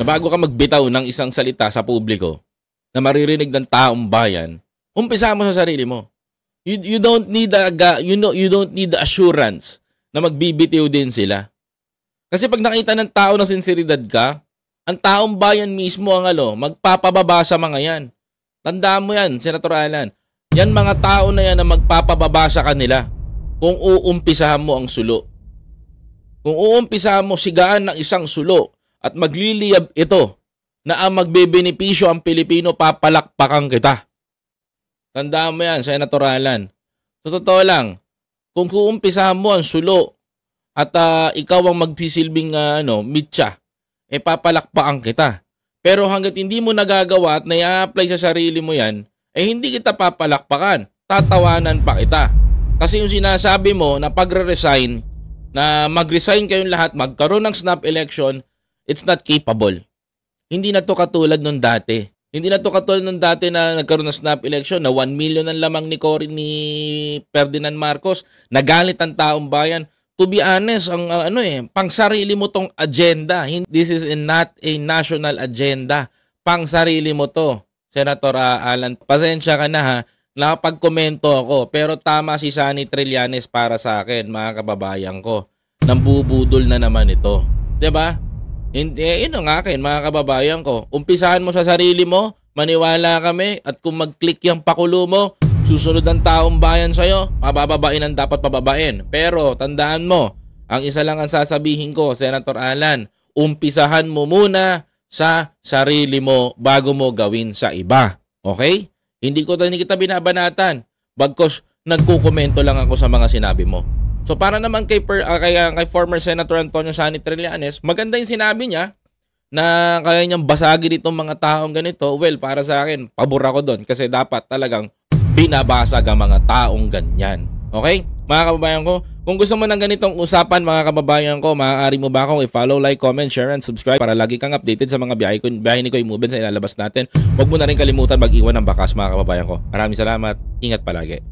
na bago ka magbitaw ng isang salita sa publiko na maririnig ng taong bayan, umpisa mo sa sarili mo. You don't need you don't need the assurance na magbibitiw din sila. Kasi pag nakita ng tao na sinseridad ka, ang taong bayan mismo ang magpapababa sa mga yan. Tandaan mo yan, Senator Alan. Yan mga tao na yan na magpapababa sa kanila kung uumpisahan mo ang sulo. Kung uumpisahan mo sigaan ng isang sulo at magliliyab ito na ang magbebenepisyo ang Pilipino, papalakpakan kita. Tandaan mo yan, Senator Alan. So, totoo lang, kung uumpisahan mo ang sulo at ikaw ang magsisilbing mitya, papalakpakan kita. Pero hanggat hindi mo nagagawa at nai-apply sa sarili mo yan, hindi kita papalakpakan. Tatawanan pa kita. Kasi yung sinasabi mo na pagre-resign, na mag-resign kayong lahat, magkaroon ng snap election, it's not capable. Hindi na to katulad nung dati. Hindi na to katulad nung dati na nagkaroon ng snap election na 1 million ang lamang ni Ferdinand Marcos. Nagalit ang taong bayan. To be honest, ang pang sarili mo tong agenda. This is not a national agenda. Pang sarili mo to, Senator Alan. Pasensya ka na ha, nakapag-komento ako. Pero tama si Sunny Trillanes para sa akin, mga kababayan ko. Nambubudol na naman ito. 'Di ba? Yun ang akin, mga kababayan ko. Umpisahan mo sa sarili mo, maniwala kami, at kung mag-click yung pakulo mo, susunod ang taong bayan sa'yo, pabababain ang dapat pababain. Pero tandaan mo, ang isa lang ang sasabihin ko, Senator Alan, umpisahan mo muna sa sarili mo bago mo gawin sa iba. Okay? Hindi kita binabanatan. Bagkos nagkukomento lang ako sa mga sinabi mo. So para naman kay former Senator Antonio Sunny Trillanes, maganda yung sinabi niya na kaya niyang basagin itong mga taong ganito. Well, para sa akin, pabor ako doon kasi dapat talagang binabasag ang mga taong ganyan. Okay? Mga kababayan ko, kung gusto mo ng ganitong usapan, mga kababayan ko, maaari mo ba akong i-follow, like, comment, share, and subscribe para lagi kang updated sa mga biyahe ni Koy Movement sa ilalabas natin. Huwag mo na rin kalimutan mag-iwan ng bakas, mga kababayan ko. Maraming salamat. Ingat palagi.